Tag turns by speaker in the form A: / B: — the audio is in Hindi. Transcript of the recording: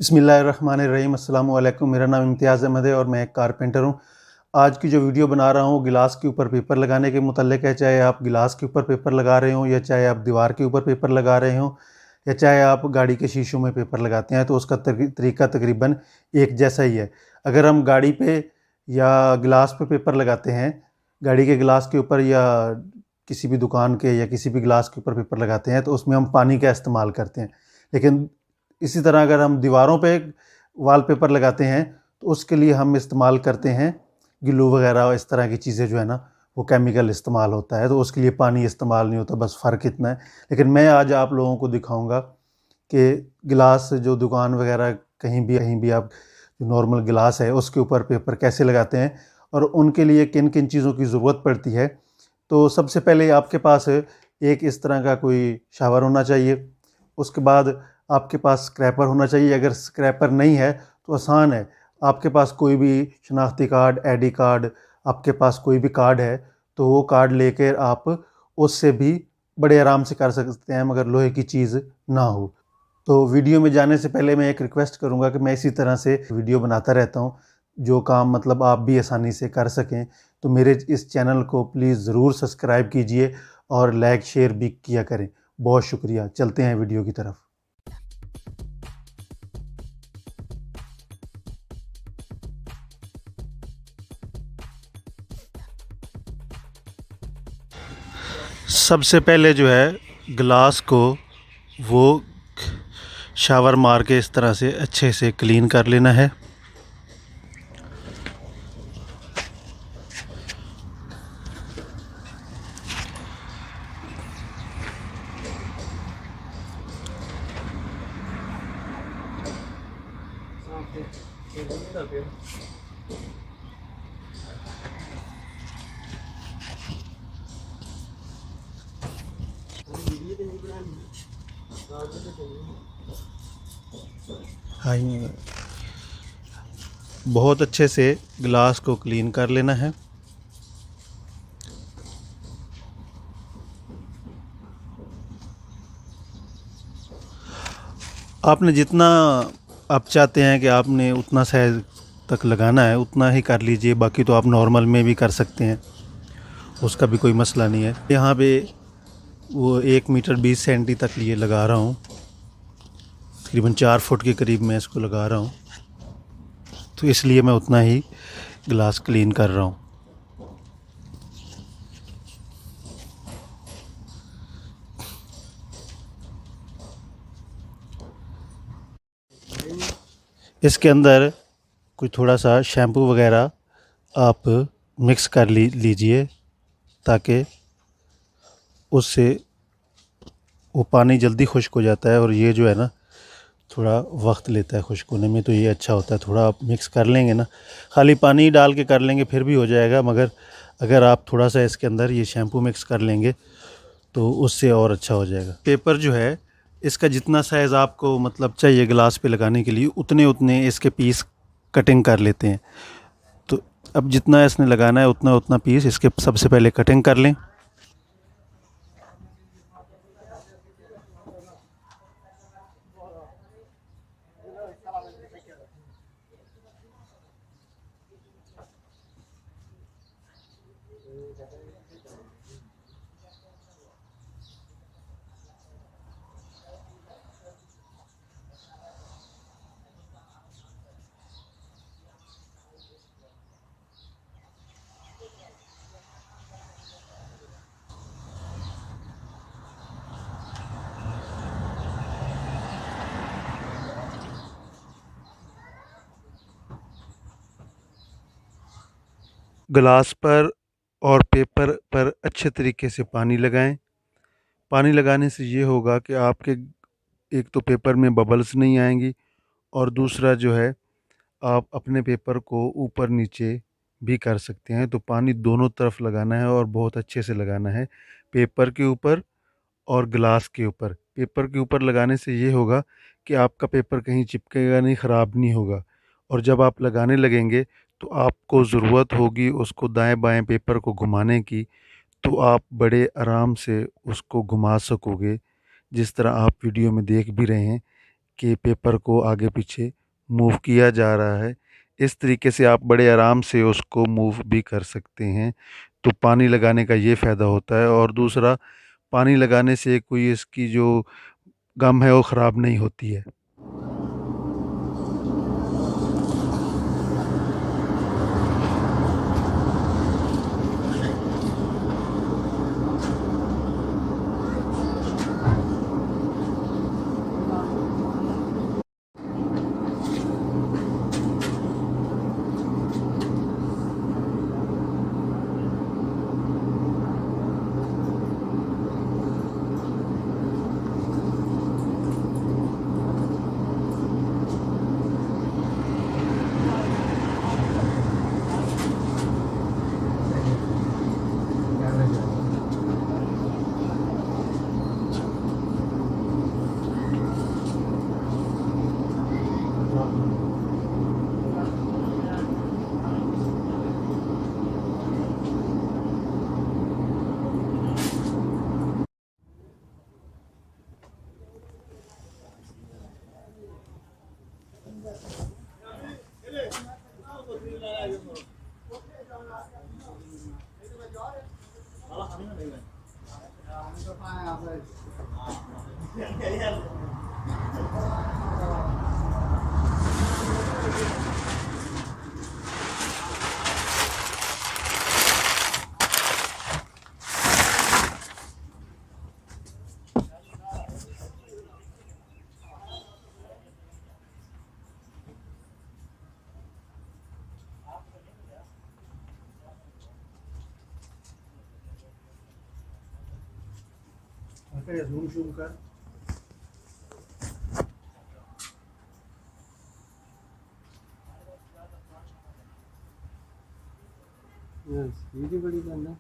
A: बिस्मिल्लाहिर्रहमानिर्रहीम। अस्सलाम वालेकुम। मेरा नाम इम्तियाज़ अहमद है और मैं एक कारपेंटर हूँ। आज की जो वीडियो बना रहा हूँ गिलास के ऊपर पेपर लगाने के मुतल्लिक है। चाहे आप गिलास के ऊपर पेपर लगा रहे हों या चाहे आप दीवार के ऊपर पेपर लगा रहे हों या चाहे आप गाड़ी के शीशों में पेपर लगाते हैं, तो उसका तरीका तकरीबन एक जैसा ही है। अगर हम गाड़ी पे या गिलास पे पेपर लगाते हैं, गाड़ी के गिलास के ऊपर या किसी भी दुकान के या किसी भी गिलास के ऊपर पेपर लगाते हैं, तो उसमें हम पानी का इस्तेमाल करते हैं। लेकिन इसी तरह अगर हम दीवारों पे वॉलपेपर लगाते हैं, तो उसके लिए हम इस्तेमाल करते हैं ग्लू वगैरह, इस तरह की चीज़ें जो है ना, वो केमिकल इस्तेमाल होता है, तो उसके लिए पानी इस्तेमाल नहीं होता। बस फ़र्क इतना है। लेकिन मैं आज आप लोगों को दिखाऊंगा कि गिलास जो दुकान वगैरह कहीं भी आप जो नॉर्मल गिलास है उसके ऊपर पेपर कैसे लगाते हैं और उनके लिए किन किन चीज़ों की ज़रूरत पड़ती है। तो सबसे पहले आपके पास एक इस तरह का कोई शावर होना चाहिए। उसके बाद आपके पास स्क्रैपर होना चाहिए। अगर स्क्रैपर नहीं है तो आसान है, आपके पास कोई भी शनाख्ती कार्ड, आईडी कार्ड, आपके पास कोई भी कार्ड है तो वो कार्ड लेकर आप उससे भी बड़े आराम से कर सकते हैं, मगर लोहे की चीज़ ना हो। तो वीडियो में जाने से पहले मैं एक रिक्वेस्ट करूंगा कि मैं इसी तरह से वीडियो बनाता रहता हूं, जो काम मतलब आप भी आसानी से कर सकें। तो मेरे इस चैनल को प्लीज़ ज़रूर सब्सक्राइब कीजिए और लाइक शेयर भी किया करें। बहुत शुक्रिया। चलते हैं वीडियो की तरफ। सबसे पहले जो है गिलास को वो शावर मार के इस तरह से अच्छे से क्लीन कर लेना है। हाँ, बहुत अच्छे से गिलास को क्लीन कर लेना है। आपने जितना आप चाहते हैं कि आपने उतना साइज तक लगाना है उतना ही कर लीजिए, बाकी तो आप नॉर्मल में भी कर सकते हैं, उसका भी कोई मसला नहीं है। यहाँ पे वो 1 मीटर 20 सेंटी तक लिए लगा रहा हूँ, तकरीबन 4 फुट के करीब मैं इसको लगा रहा हूँ, तो इसलिए मैं उतना ही गिलास क्लीन कर रहा हूँ। इसके अंदर कोई थोड़ा सा शैम्पू वगैरह आप मिक्स कर लीजिए, ताकि उससे वो पानी जल्दी खुश्क हो जाता है। और ये जो है ना, थोड़ा वक्त लेता है खुश्क होने में, तो ये अच्छा होता है। थोड़ा आप मिक्स कर लेंगे ना, खाली पानी डाल के कर लेंगे फिर भी हो जाएगा, मगर अगर आप थोड़ा सा इसके अंदर ये शैम्पू मिक्स कर लेंगे तो उससे और अच्छा हो जाएगा। पेपर जो है इसका जितना साइज़ आपको मतलब चाहिए गिलास पे लगाने के लिए, उतने उतने इसके पीस कटिंग कर लेते हैं। तो अब जितना इसने लगाना है उतना उतना पीस इसके सबसे पहले कटिंग कर लें। गिलास पर और पेपर पर अच्छे तरीके से पानी लगाएं। पानी लगाने से ये होगा कि आपके एक तो पेपर में बबल्स नहीं आएंगी, और दूसरा जो है आप अपने पेपर को ऊपर नीचे भी कर सकते हैं। तो पानी दोनों तरफ लगाना है और बहुत अच्छे से लगाना है, पेपर के ऊपर और गिलास के ऊपर। पेपर के ऊपर लगाने से ये होगा कि आपका पेपर कहीं चिपकेगा नहीं, ख़राब नहीं होगा। और जब आप लगाने लगेंगे तो आपको ज़रूरत होगी उसको दाएं बाएं पेपर को घुमाने की, तो आप बड़े आराम से उसको घुमा सकोगे, जिस तरह आप वीडियो में देख भी रहे हैं
B: के पेपर को आगे पीछे मूव किया जा रहा है। इस तरीके से आप बड़े आराम से उसको मूव भी कर सकते हैं। तो पानी लगाने का ये फ़ायदा होता है। और दूसरा, पानी लगाने से कोई इसकी जो गम है वो ख़राब नहीं होती है।
A: जूम शूम कर। स्पीड ही बड़ी बंद है।